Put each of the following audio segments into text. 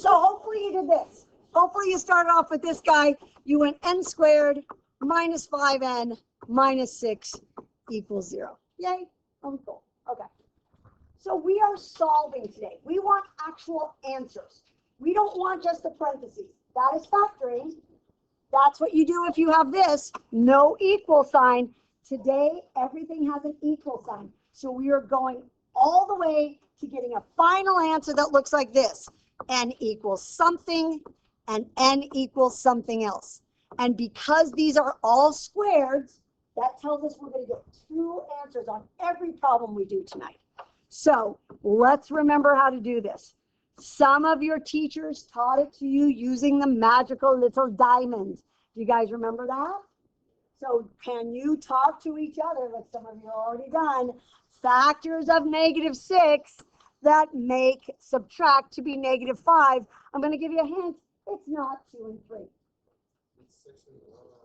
So hopefully you did this. Hopefully you started off with this guy. You went n squared minus 5n minus 6 equals 0. Yay. Oh, cool. Okay. So we are solving today. We want actual answers. We don't want just the parentheses. That is factoring. That's what you do if you have this. No equal sign. Today, everything has an equal sign. So we are going all the way to getting a final answer that looks like this. N equals something, and n equals something else. And because these are all squares, that tells us we're going to get 2 answers on every problem we do tonight. So let's remember how to do this. Some of your teachers taught it to you using the magical little diamonds. Do you guys remember that? So can you talk to each other, like some of you have already done, factors of -6 that make subtract to be -5? I'm going to give you a hint. It's not 2 and 3.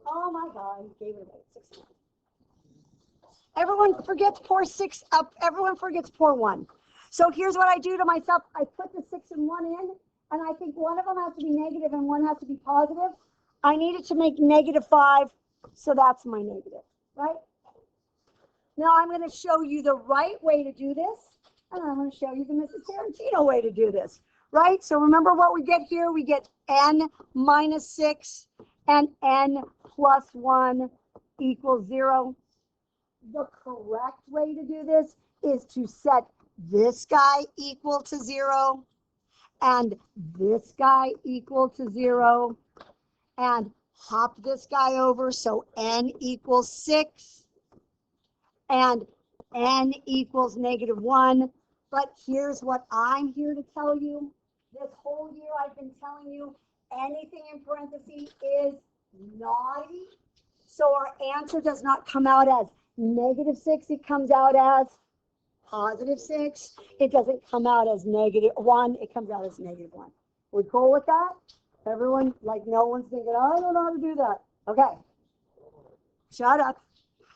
Oh my God, he gave it away. 6 and 1. Everyone forgets pour 6 up. Everyone forgets pour 1. So here's what I do to myself. I put the 6 and 1 in, and I think one of them has to be negative and one has to be positive. I need it to make -5, so that's my negative, right? Now I'm going to show you the right way to do this, and I'm going to show you the Mrs. Tarantino way to do this, right? So remember what we get here? We get n minus 6 and n plus 1 equals 0. The correct way to do this is to set this guy equal to 0 and this guy equal to 0 and hop this guy over so n equals 6 and n equals -1. But here's what I'm here to tell you. This whole year I've been telling you anything in parentheses is naughty. So our answer does not come out as -6, it comes out as +6. It doesn't come out as -1, it comes out as -1. We cool with that? Everyone, like no one's thinking, oh, I don't know how to do that. Okay. Shut up.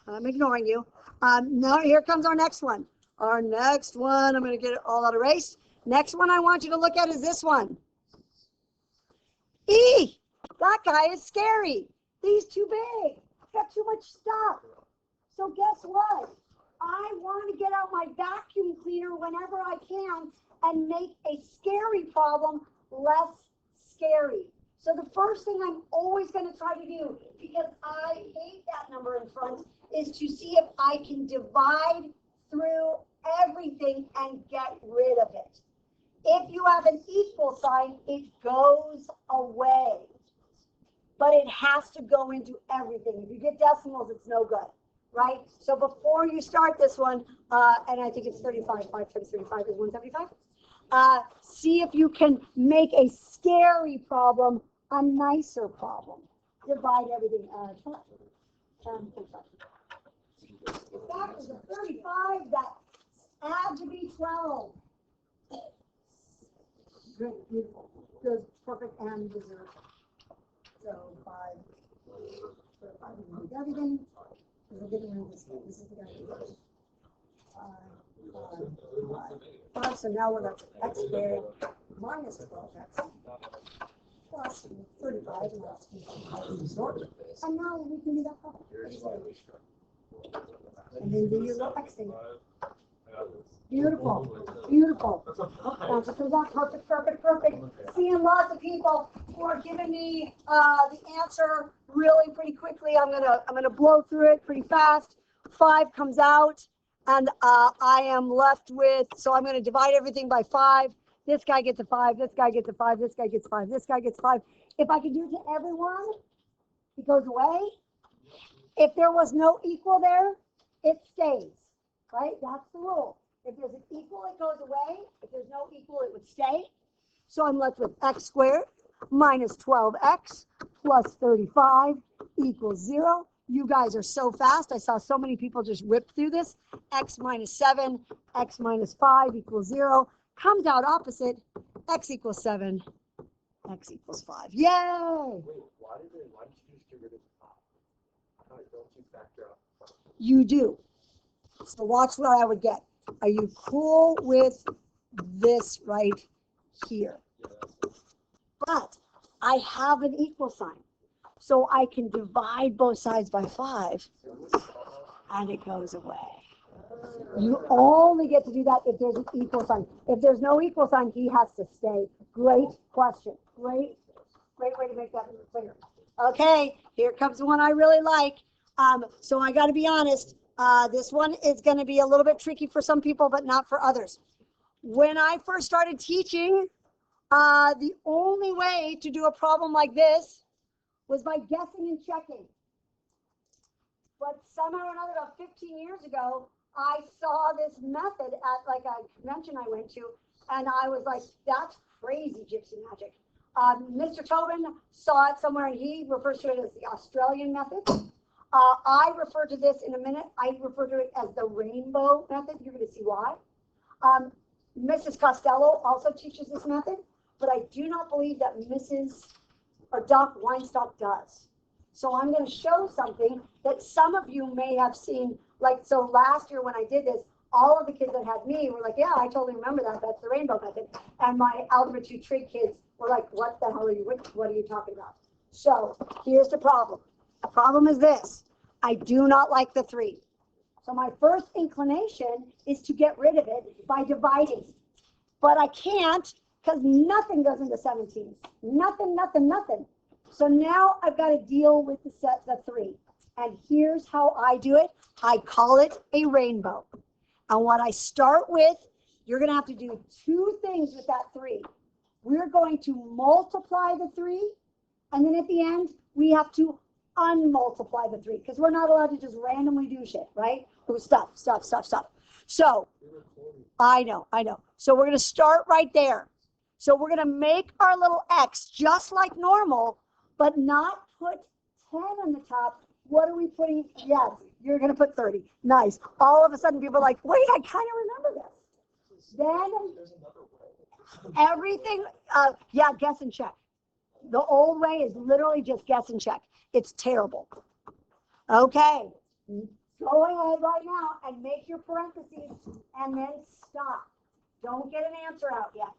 I'm ignoring you. Now here comes our next one. Our next one, I'm going to get it all out erased. Next one I want you to look at is this one. E! That guy is scary. He's too big. Got too much stuff. So guess what? I want to get out my vacuum cleaner whenever I can and make a scary problem less scary. So the first thing I'm always going to try to do, because I hate that number in front, is to see if I can divide through everything and get rid of it. If you have an equal sign, it goes away. But it has to go into everything. If you get decimals, it's no good, right? So before you start this one, and I think it's 35, 5 times 35 is 175. See if you can make a scary problem a nicer problem. Divide everything. If that was a 35, that add to be 12. Great, beautiful. Good, perfect, and dessert. So 5, 5, everything. We're getting rid of this one. This is the guy. 5. So now we're left with x squared minus 12x plus 35. And now we can do that problem. And then do your little x thing. Beautiful, beautiful. Answer comes out perfect, perfect, perfect. Seeing lots of people who are giving me the answer really pretty quickly. I'm gonna blow through it pretty fast. 5 comes out, and I am left with. So I'm gonna divide everything by 5. This guy gets a 5. This guy gets a 5. This guy gets 5. This guy gets 5. If I can do it to everyone, it goes away. If there was no equal there, it stays. Right? That's the rule. If there's an equal, it goes away. If there's no equal, it would stay. So I'm left with x squared minus 12x plus 35 equals 0. You guys are so fast. I saw so many people just rip through this. X minus 7, x minus 5 equals 0. Comes out opposite. X equals 7, x equals 5. Yay! Wait, why did you just get rid of the top? Don't you factor out? You do. So watch what I would get. Are you cool with this right here? But I have an equal sign. So I can divide both sides by 5 and it goes away. You only get to do that if there's an equal sign. If there's no equal sign, he has to stay. Great question. Great way to make that clear. Okay, here comes one I really like. So I got to be honest. This one is going to be a little bit tricky for some people, but not for others. When I first started teaching, the only way to do a problem like this was by guessing and checking. But somehow or another, about 15 years ago, I saw this method at like a convention I went to, and I was like, that's crazy gypsy magic. Mr. Tobin saw it somewhere, and he refers to it as the Australian method. I refer to this in a minute. I refer to it as the rainbow method. You're going to see why. Mrs. Costello also teaches this method, but I do not believe that Mrs. or Doc Weinstock does. So I'm going to show something that some of you may have seen. Like, so last year when I did this, all of the kids that had me were like, yeah, I totally remember that. That's the rainbow method. And my Algebra 2 trig kids were like, what the hell are you, what are you talking about? So here's the problem. The problem is this. I do not like the 3. So my first inclination is to get rid of it by dividing. But I can't because nothing goes into 17. Nothing, nothing, nothing. So now I've got to deal with the 3. And here's how I do it. I call it a rainbow. And what I start with, you're going to have to do 2 things with that 3. We're going to multiply the 3. And then at the end, we have to unmultiply the 3. Because we're not allowed to just randomly do shit, right? Stuff. So, I know. So we're going to start right there. So we're going to make our little X just like normal, but not put 10 on the top. What are we putting? Yes, you're going to put 30. Nice. All of a sudden, people are like, wait, I kind of remember this. Then everything, yeah, guess and check. The old way is literally just guess and check. It's terrible. Okay. Go ahead right now and make your parentheses and then stop. Don't get an answer out yet,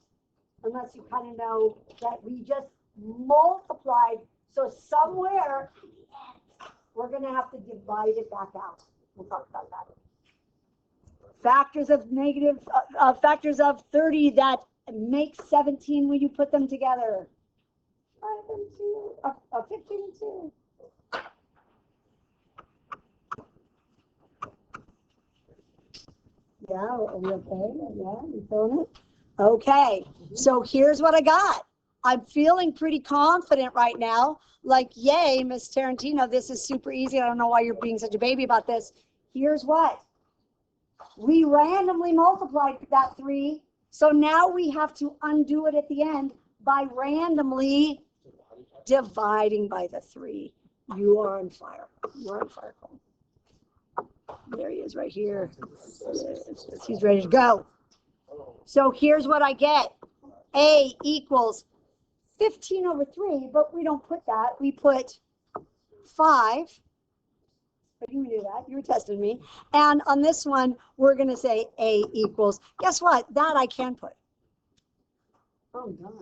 unless you kind of know that we just multiplied. So somewhere we're going to have to divide it back out. We'll talk about that. Factors of negative, factors of 30 that make 17 when you put them together. 5 and 2, 15 and 2. Yeah, are we okay? Yeah, you feeling it? Okay, so here's what I got. I'm feeling pretty confident right now. Like, yay, Miss Tarantino, this is super easy. I don't know why you're being such a baby about this. Here's what. We randomly multiplied that 3. So now we have to undo it at the end by randomly dividing by the 3. You are on fire. You're on fire, Cole. There he is right here. He's ready to go. So here's what I get. A equals 15 over 3, but we don't put that. We put 5. But you knew that. You were testing me. And on this one, we're going to say A equals. Guess what? That I can put. Oh, God.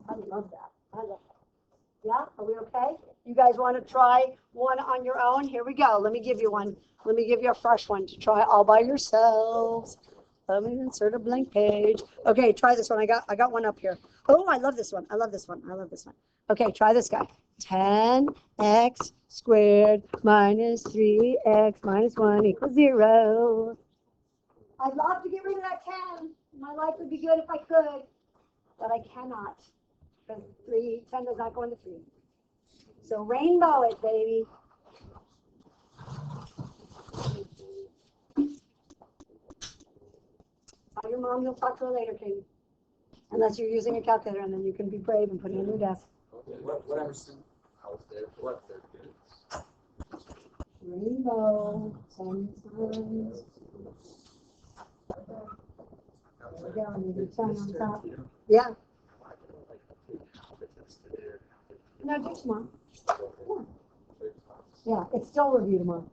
I love that. I love that. Yeah? Are we okay? You guys want to try one on your own? Here we go. Let me give you one. Let me give you a fresh one to try all by yourselves. Let me insert a blank page. Okay, try this one. I got one up here. Oh, I love this one. I love this one. I love this one. Okay, try this guy. 10x squared minus 3x minus 1 equals 0. I'd love to get rid of that 10. My life would be good if I could, but I cannot. Because 10 does not go into 3. So rainbow it, baby. Tell your mom you'll talk to her later, Katie. Unless you're using a calculator, and then you can be brave and put it on your desk. Whatever. I was there. What? Rainbow. 10 times. There we go. Maybe 10 on top. Yeah. No, do tomorrow. Yeah, it's still review tomorrow.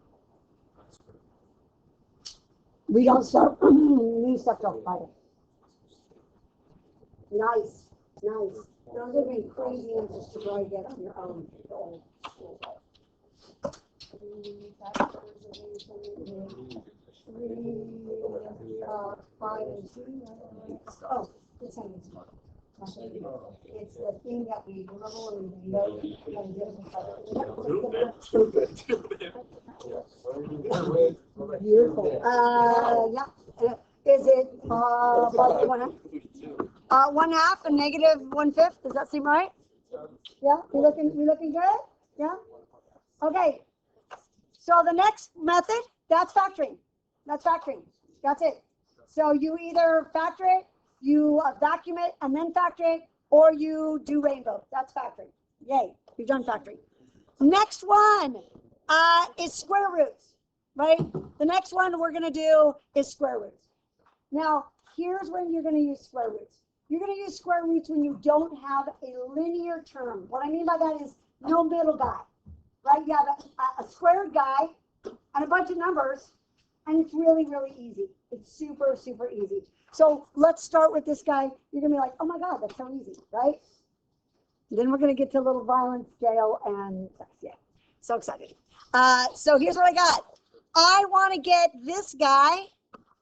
We don't start new stuff till Friday. Nice. Those would be crazy answers to try to get on your own. The old school way. 3 factors of 5 and 2. Oh, this one is more. It's the thing that we remember when we know and beautiful. Yeah. Is it positive 1/2? 1/2 and negative 1/5. Does that seem right? Yeah. You looking good? Yeah. Okay. So the next method, that's factoring. That's factoring. That's it. So you either factor it, you vacuum it and then factor it, or you do rainbow. That's factoring. Yay, you've done factoring. Next one is square roots, right? The next one we're going to do is square roots. Now, here's when you're going to use square roots. You're going to use square roots when you don't have a linear term. What I mean by that is no middle guy, right? You have a squared guy and a bunch of numbers, and it's really, really easy. It's super, super easy. So let's start with this guy. You're going to be like, oh my God, that's so easy, right? Then we're going to get to a little violence, scale, and sex. Yeah, so excited. So here's what I got. I want to get this guy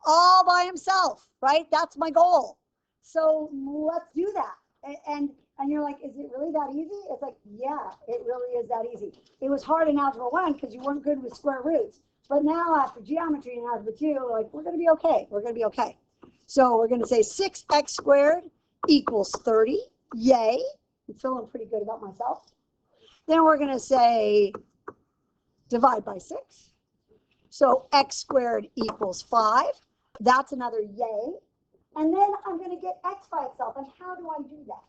all by himself, right? That's my goal. So let's do that. And you're like, is it really that easy? It's like, yeah, it really is that easy. It was hard in Algebra 1 because you weren't good with square roots. But now after geometry and Algebra 2, like, we're going to be okay. We're going to be okay. So we're going to say 6x squared equals 30. Yay. I'm feeling pretty good about myself. Then we're going to say divide by 6. So x squared equals 5. That's another yay. And then I'm going to get x by itself. And how do I do that?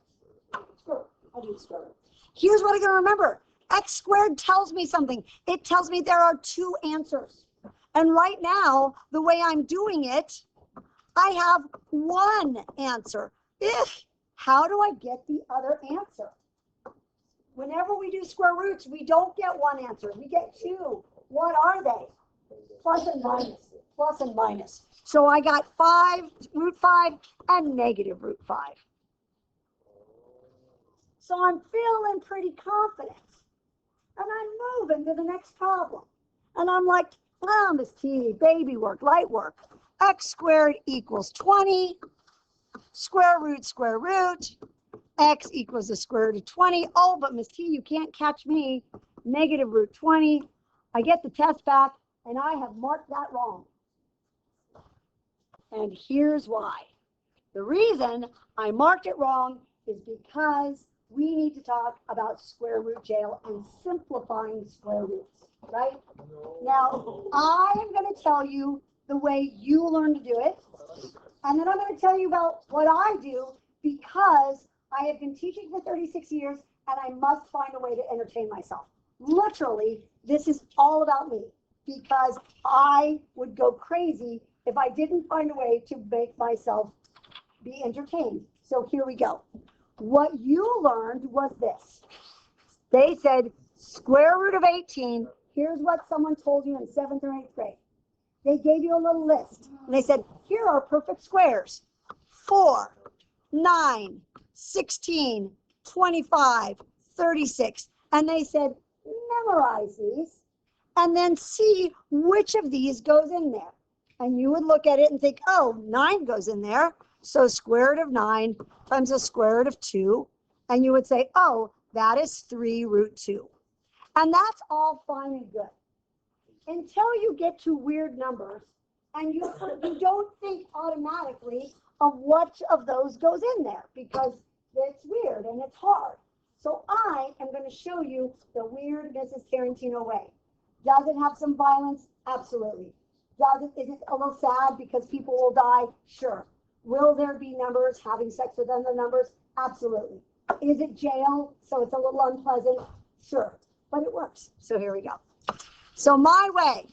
Sure, I'll do square root. Here's what I'm going to remember. X squared tells me something. It tells me there are 2 answers. And right now, the way I'm doing it, I have 1 answer. How do I get the other answer? Whenever we do square roots, we don't get 1 answer. We get 2. What are they? Plus and minus. Plus and minus. So I got 5, root 5, and negative root 5. So I'm feeling pretty confident. And I'm moving to the next problem. And I'm like, oh, Miss T, baby work, light work. X squared equals 20. Square root, x equals the square root of 20. Oh, but Miss T, you can't catch me. Negative root 20. I get the test back, and I have marked that wrong. And here's why. The reason I marked it wrong is because we need to talk about square root jail and simplifying square roots, right? Now, I am going to tell you the way you learn to do it. And then I'm going to tell you about what I do because I have been teaching for 36 years and I must find a way to entertain myself. Literally, this is all about me because I would go crazy if I didn't find a way to make myself be entertained. So here we go. What you learned was this. They said square root of 18. Here's what someone told you in 7th or 8th grade. They gave you a little list. And they said, here are perfect squares. 4, 9, 16, 25, 36. And they said, memorize these and then see which of these goes in there. And you would look at it and think, oh, 9 goes in there. So square root of 9 times the square root of 2. And you would say, oh, that is 3 root 2. And that's all fine and good. Until you get to weird numbers and you don't think automatically of what of those goes in there because it's weird and it's hard. So I am going to show you the weird Mrs. Tarantino way. Does it have some violence? Absolutely. Is it a little sad because people will die? Sure. Will there be numbers having sex with other numbers? Absolutely. Is it jail? So it's a little unpleasant? Sure. But it works. So here we go. So my way,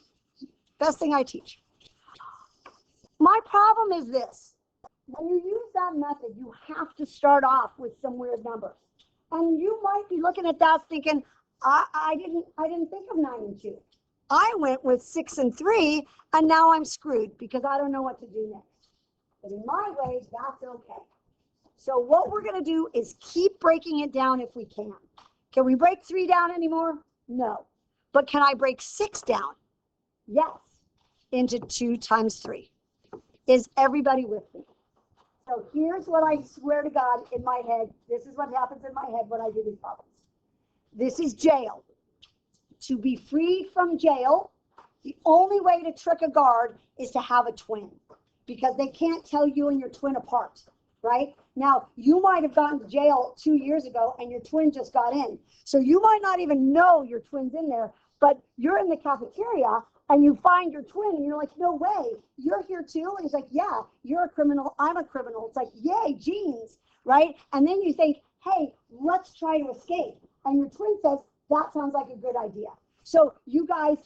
best thing I teach. My problem is this. When you use that method, you have to start off with some weird numbers. And you might be looking at that thinking, I didn't think of 9 and 2. I went with 6 and 3, and now I'm screwed because I don't know what to do next. But in my way, that's okay. So what we're going to do is keep breaking it down if we can. Can we break 3 down anymore? No. But can I break 6 down? Yes. Into 2 times 3. Is everybody with me? So here's what I swear to God in my head. This is what happens in my head when I do these problems. This is jail. To be freed from jail, the only way to trick a guard is to have a twin, because they can't tell you and your twin apart, right? Now, you might have gone to jail 2 years ago and your twin just got in. So you might not even know your twin's in there, but you're in the cafeteria and you find your twin and you're like, no way, you're here too? And he's like, yeah, you're a criminal, I'm a criminal. It's like, yay, genes, right? And then you think, hey, let's try to escape. And your twin says, that sounds like a good idea. So you guys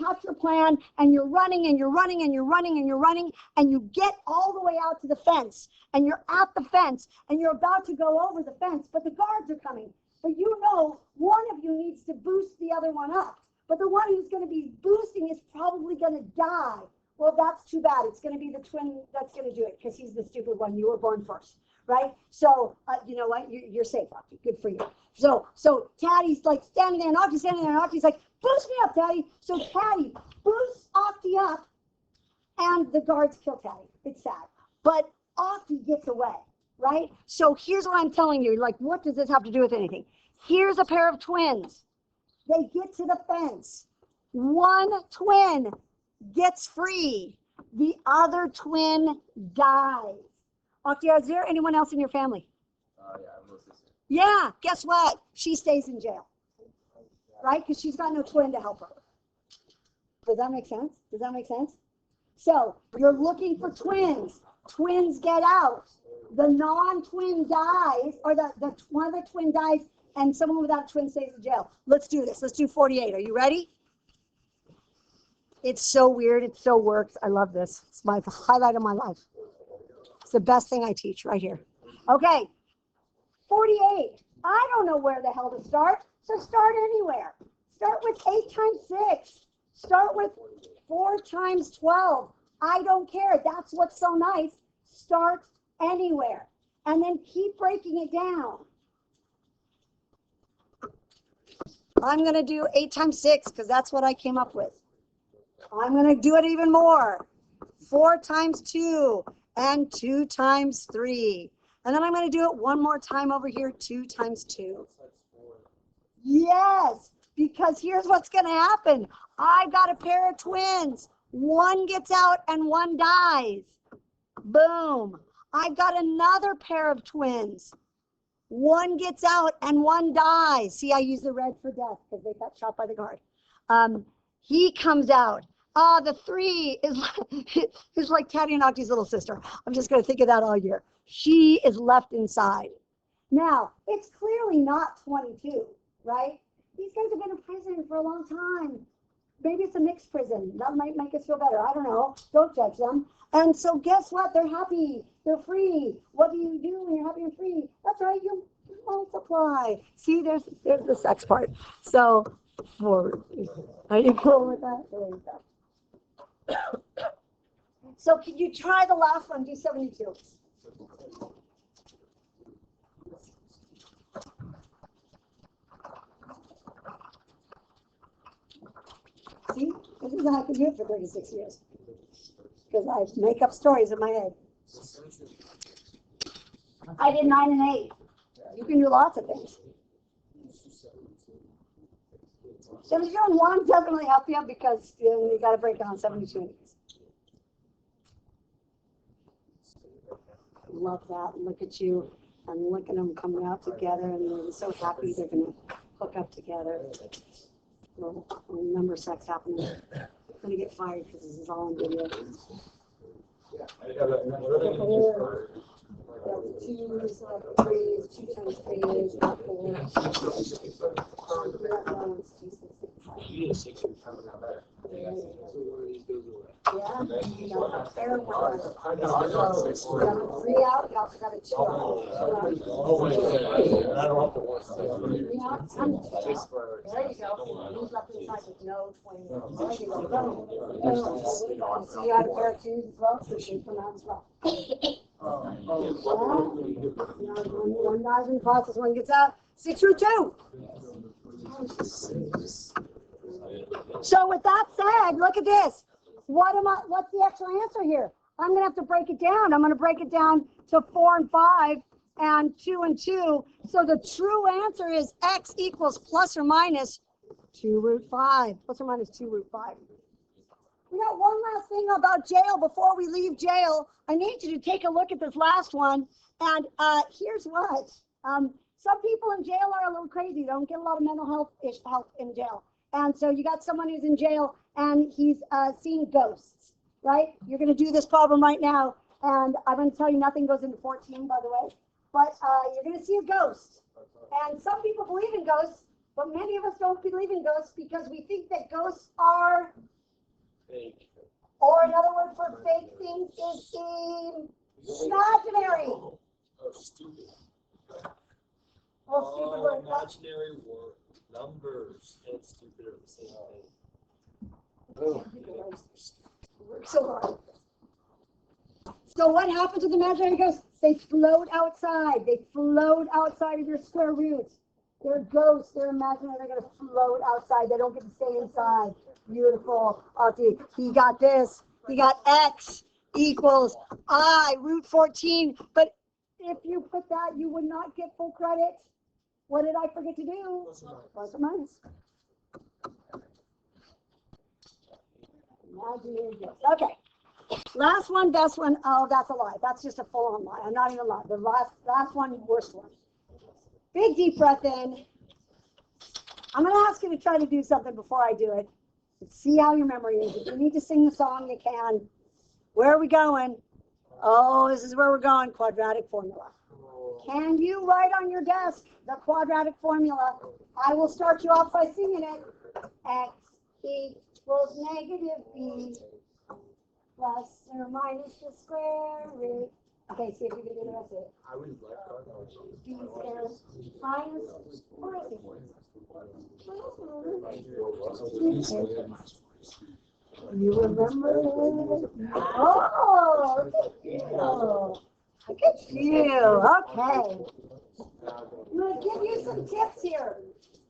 hatch your plan and you're running and you're running and you're running and you're running and you get all the way out to the fence and you're at the fence and you're about to go over the fence, but the guards are coming. But you know one of you needs to boost the other one up. But the one who's going to be boosting is probably going to die. Well, that's too bad. It's going to be the twin that's going to do it because he's the stupid one. You were born first, right? So you know what? You're safe, Octy. Good for you. So Taddy's like standing there and Octy's standing there and Octy's like, boost me up, Taddy. So Taddy boosts Octy up and the guards kill Taddy. It's sad. But Octy gets away, right? So here's what I'm telling you. Like, what does this have to do with anything? Here's a pair of twins. They get to the fence. One twin gets free. The other twin dies. Octy, is there anyone else in your family? Yeah, I have a little sister. Yeah, guess what? She stays in jail, right? Because she's got no twin to help her. Does that make sense? Does that make sense? So you're looking for twins. Twins get out. The non-twin dies, or the one of the twin dies, and someone without a twin stays in jail. Let's do this. Let's do 48. Are you ready? It's so weird. It so works. I love this. It's my highlight of my life. It's the best thing I teach right here. Okay. 48. I don't know where the hell to start, so start anywhere. Start with 8 times 6. Start with 4 times 12. I don't care. That's what's so nice. Start anywhere. And then keep breaking it down. I'm going to do 8 times 6 because that's what I came up with. I'm going to do it even more. 4 times 2 and 2 times 3. And then I'm going to do it one more time over here, 2 times 2. Yes, because here's what's going to happen. I've got a pair of twins. One gets out and one dies. Boom. I've got another pair of twins. One gets out and one dies. See, I use the red for death because they got shot by the guard. He comes out. The 3 is like Taddy and Octy's little sister. I'm just going to think of that all year. She is left inside. Now, it's clearly not 22, right? These guys have been in prison for a long time. Maybe it's a mixed prison. That might make us feel better. I don't know. Don't judge them. And so guess what? They're happy. They're free. What do you do when you're happy and free? That's right. You multiply. See, there's the sex part. So, are you cool with that? There you go. So can you try the last one? Do 72. See, this is how I could do it for 36 years. Because I make up stories in my head. I did 9 and 8. You can do lots of things. 72 and 1 definitely help you because you got to break it on 72. Love that. Look at you and look at them coming out together, and they're so happy they're going to hook up together. Little number sex happening. I'm going to get fired because this is all on video. Twos, 3s, 2 times 3 is 4. Yeah. Aaron went on. So, you got a 3 out, you also got a 2 out. Oh, wait, I don't have to watch that. 3 out, 10. There you go. Move up inside with no twins. There you go. So you had a pair of 2s as well, so shoot them out as well. One dies in the process, one gets out. 6 root 2. So with that said, look at this. What's the actual answer here? I'm going to have to break it down. I'm going to break it down to 4 and 5 and 2 and 2. So the true answer is x equals plus or minus 2 root 5. Plus or minus 2 root 5. We got one last thing about jail before we leave jail. I need you to take a look at this last one. And here's what. Some people in jail are a little crazy. They don't get a lot of mental health help in jail. And so you got someone who's in jail and he's seeing ghosts, right? You're going to do this problem right now. And I'm going to tell you nothing goes into 14, by the way. But you're going to see a ghost. And some people believe in ghosts, but many of us don't believe in ghosts because we think that ghosts are Fake. Or another word for fake things is imaginary. Oh, stupid. Well, stupid word. Imaginary word. Numbers and stupid are the same thing. So hard. So what happens with imaginary ghosts? They float outside. They float outside of your square root. They're ghosts. They're imaginary. They're going to float outside. They don't get to stay inside. Beautiful. He got this. He got x equals I root 14. But if you put that, you would not get full credit. What did I forget to do? Plus or minus. Okay. Last one, best one. Oh, that's a lie. That's just a full-on lie. I'm not even lying. The last one, worst one. Big deep breath in. I'm going to ask you to try to do something before I do it. Let's see how your memory is. If you need to sing the song, you can. Where are we going? Oh, this is where we're going. Quadratic formula. Can you write on your desk the quadratic formula? I will start you off by singing it. X equals negative b plus or minus the square root. Okay, see if you can do the rest of it. I would like B squared minus, or is it? You remember? Oh, look at you. Okay. I'm going to give you some tips here.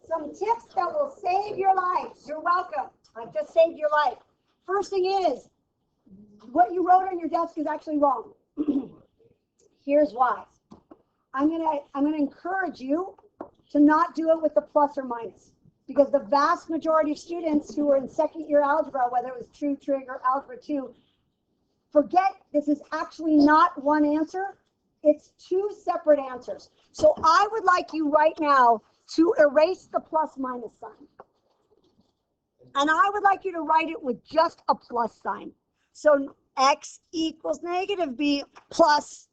Some tips that will save your life. You're welcome. I've just saved your life. First thing is, what you wrote on your desk is actually wrong. Here's why. I'm gonna encourage you to not do it with the plus or minus, because the vast majority of students who are in second year algebra, whether it was True Trig or Algebra 2, forget this is actually not one answer. It's 2 separate answers. So I would like you right now to erase the plus minus sign. And I would like you to write it with just a plus sign. So x equals negative b plus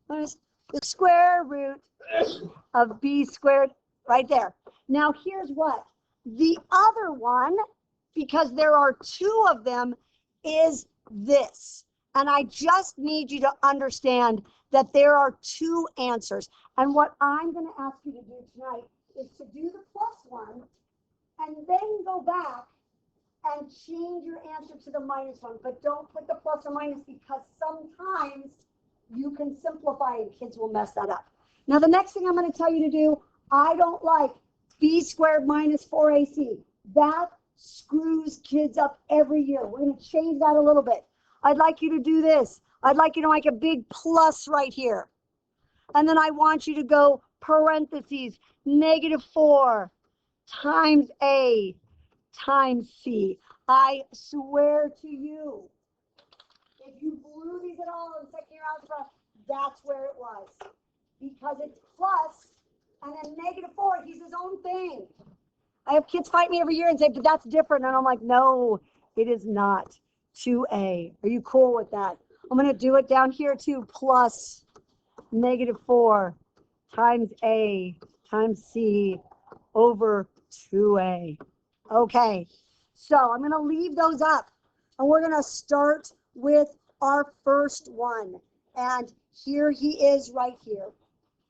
the square root of b squared, right there. Now here's what. The other one, because there are 2 of them, is this. And I just need you to understand that there are 2 answers. And what I'm going to ask you to do tonight is to do the plus one and then go back and change your answer to the minus one. But don't put the plus or minus, because sometimes you can simplify and kids will mess that up. Now, the next thing I'm going to tell you to do, I don't like b squared minus 4ac. That screws kids up every year. We're going to change that a little bit. I'd like you to do this. I'd like you to make a big plus right here. And then I want you to go parentheses, -4 times a times c. I swear to you, if you blew these at all in second year algebra, that's where it was. Because it's plus, and then -4, he's his own thing. I have kids fight me every year and say, but that's different. And I'm like, no, it is not. 2a. Are you cool with that? I'm going to do it down here too. Plus -4 times a times c over 2a. Okay. So I'm going to leave those up. And we're going to start with our first one. And here he is right here.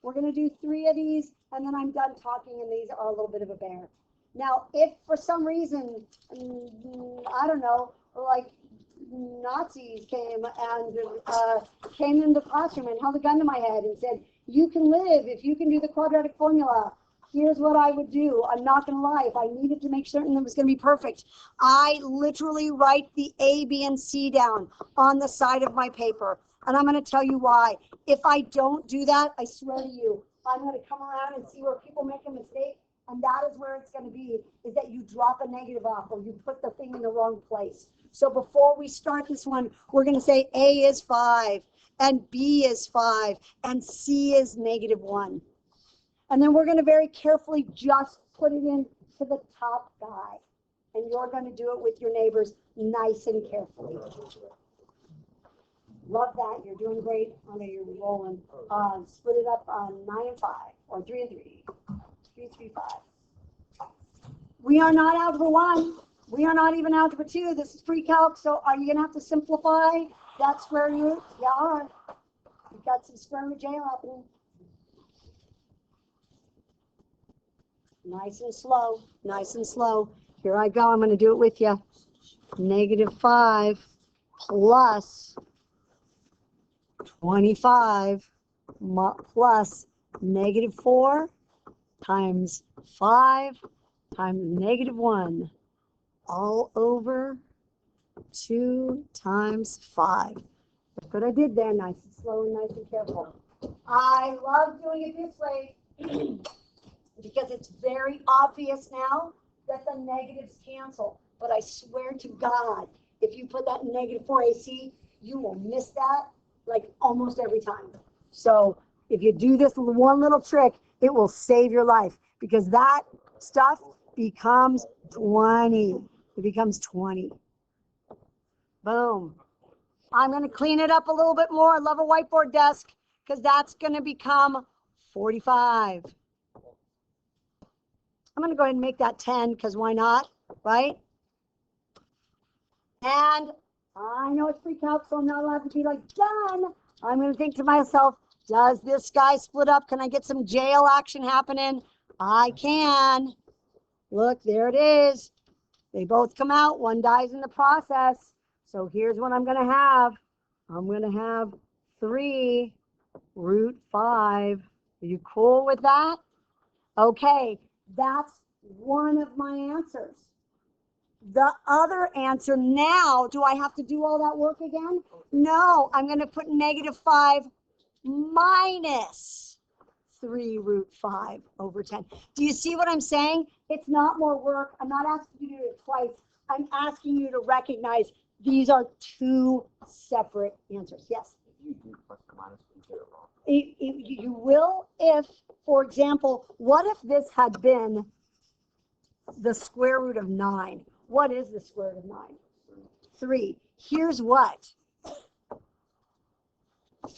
We're going to do 3 of these, and then I'm done talking, and these are a little bit of a bear. Now, if for some reason, I don't know, like Nazis came and came in the classroom and held a gun to my head and said, you can live if you can do the quadratic formula. Here's what I would do. I'm not going to lie. If I needed to make certain it was going to be perfect, I literally write the A, B, and C down on the side of my paper. And I'm going to tell you why. If I don't do that, I swear to you, I'm going to come around and see where people make a mistake. And that is where it's going to be, is that you drop a negative off or you put the thing in the wrong place. So before we start this one, we're going to say A is 5 and B is 5 and C is -1. And then we're going to very carefully just put it in to the top guy. And you're going to do it with your neighbors nice and carefully. Love that. You're doing great. Okay, you're rolling. Split it up on 9 and 5 or 3 and 3. 3, 3, 5. We are not algebra 1. We are not even algebra 2. This is pre-calc. So are you going to have to simplify that square root? Yeah. You've got some square root jail happening. Nice and slow. Nice and slow. Here I go. I'm going to do it with you. -5 plus 25 plus -4 times 5 times -1 all over 2 times 5. That's what I did there. Nice and slow and nice and careful. I love doing it this way because it's very obvious now that the negatives cancel. But I swear to God, if you put that in -4AC, you will miss that like almost every time. So if you do this one little trick, it will save your life because that stuff becomes 20. It becomes 20. Boom. I'm going to clean it up a little bit more. I love a whiteboard desk because that's going to become 45. I'm going to go ahead and make that 10 because why not, right? And I know it's pre-calc, so I'm not allowed to be like, done. I'm going to think to myself, does this guy split up? Can I get some jail action happening? I can. Look, there it is. They both come out. One dies in the process. So here's what I'm going to have. I'm going to have 3 root 5. Are you cool with that? Okay, that's one of my answers. The other answer now, do I have to do all that work again? No, I'm going to put -5 minus 3 root 5 over 10. Do you see what I'm saying? It's not more work. I'm not asking you to do it twice. I'm asking you to recognize these are 2 separate answers. Yes? You do plus or minus, you get it wrong. You will if, for example, what if this had been the square root of 9? What is the square root of 9? 3. Here's what.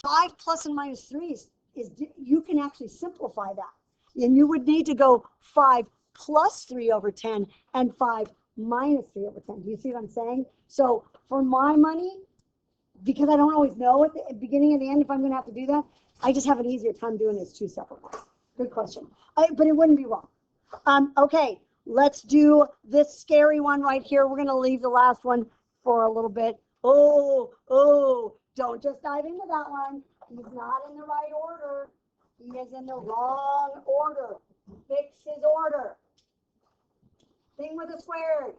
5 plus and minus 3 is you can actually simplify that. And you would need to go 5 plus 3 over 10 and 5 minus 3 over 10. Do you see what I'm saying? So for my money, because I don't always know at the beginning and the end if I'm going to have to do that, I just have an easier time doing this 2 separate ones. Good question. But it wouldn't be wrong. Okay, let's do this scary one right here. We're going to leave the last one for a little bit. Oh, don't just dive into that one. He's not in the right order. He is in the wrong order. Fix his order. Thing with a squared.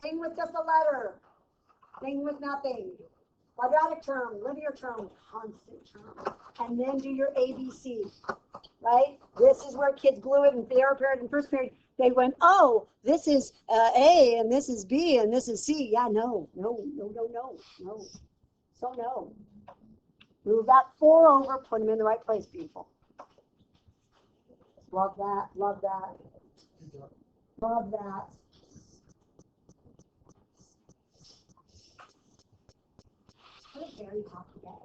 Thing with just a letter. Thing with nothing. Quadratic term, linear term, constant term. And then do your ABC, right? This is where kids blew it in theory period and first period. They went, oh, this is A and this is B and this is C. Yeah, no. So no. Move that 4 over, put them in the right place, people. Love that, love that. Love that. What a very happy day.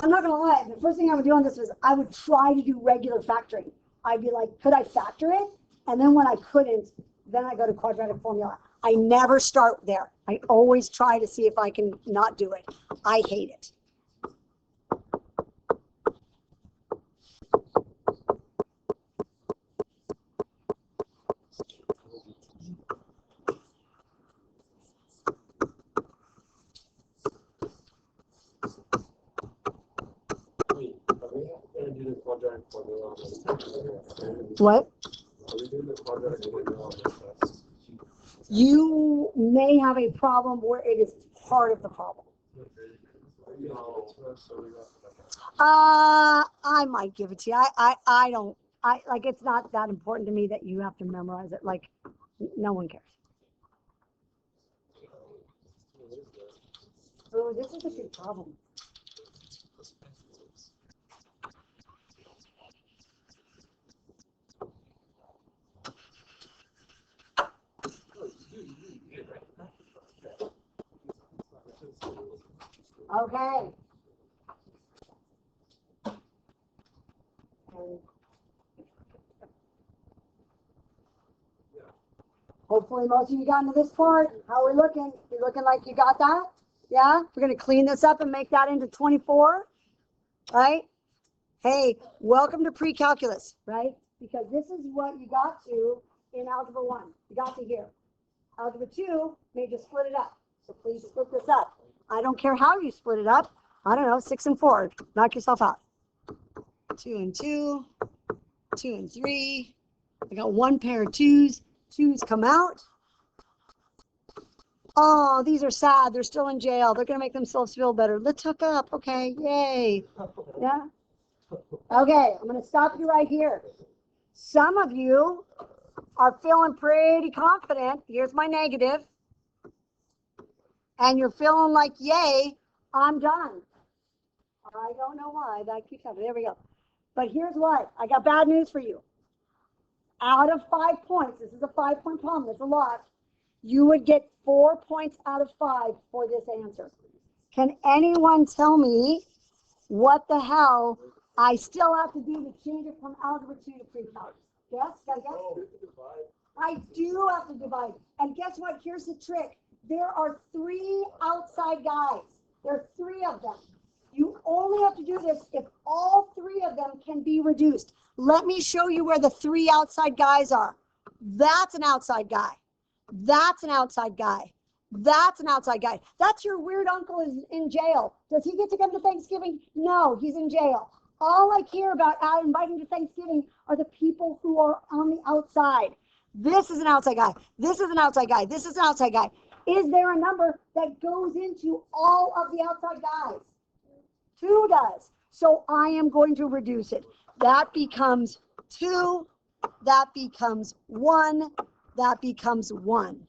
I'm not gonna lie, the first thing I would do on this was I would try to do regular factoring. I'd be like, could I factor it? And then when I couldn't, then I go to quadratic formula. I never start there. I always try to see if I can not do it. I hate it. Wait, are we going to do the quadratic formula on this test? What? Are we doing the quadratic formula on this test? You may have a problem where it is part of the problem. No. I might give it to you. I don't, like, it's not that important to me that you have to memorize it. Like, no one cares. Oh, this is a big problem. Okay. Hopefully most of you got into this part. How are we looking? You looking like you got that? Yeah? We're going to clean this up and make that into 24, right? Hey, welcome to pre-calculus, right? Because this is what you got to in Algebra 1. You got to here. Algebra 2 made you split it up. So please split this up. I don't care how you split it up. I don't know, 6 and 4. Knock yourself out. 2 and 2. 2 and 3. I got one pair of 2s. 2s come out. Oh, these are sad. They're still in jail. They're going to make themselves feel better. Let's hook up. Okay, yay. Yeah? Okay, I'm going to stop you right here. Some of you are feeling pretty confident. Here's my negative. And you're feeling like, yay, I'm done. I don't know why that keeps happening. There we go. But here's what. I got bad news for you. Out of 5 points, this is a 5-point problem. That's a lot. You would get 4 points out of 5 for this answer. Can anyone tell me what the hell I still have to do to change it from algebra 2 to pre-calc? Yes? Gotta guess? I do have to divide. And guess what? Here's the trick. There are 3 outside guys. There are 3 of them. You only have to do this if all 3 of them can be reduced. Let me show you where the 3 outside guys are. That's an outside guy. That's an outside guy. That's an outside guy. That's your weird uncle is in jail. Does he get to come to Thanksgiving? No, he's in jail. All I care about inviting to Thanksgiving are the people who are on the outside. This is an outside guy. This is an outside guy. This is an outside guy. Is there a number that goes into all of the outside guys? 2 does. So I am going to reduce it. That becomes 2. That becomes 1. That becomes 1.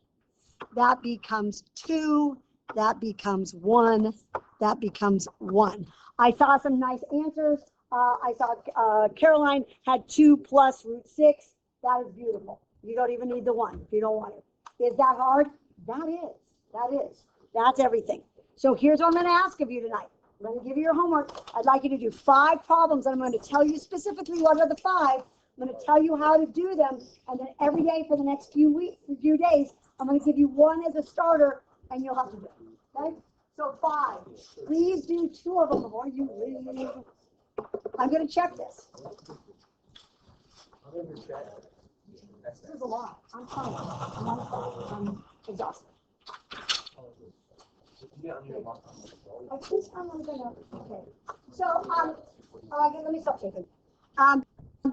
That becomes 2. That becomes 1. That becomes 1. I saw some nice answers. I saw Caroline had 2 plus root 6. That is beautiful. You don't even need the 1 if you don't want it. Is that hard? That is. That is. That's everything. So here's what I'm going to ask of you tonight. I'm going to give you your homework. I'd like you to do 5 problems, and I'm going to tell you specifically what are the 5. I'm going to tell you how to do them, and then every day for the next few days, I'm going to give you 1 as a starter, and you'll have to do it. Okay? So 5. Please do 2 of them before you leave. I'm going to check this. This is a lot. I'm tired. I'm exhausted. I think I'm gonna. Okay. So all right, let me stop shaking.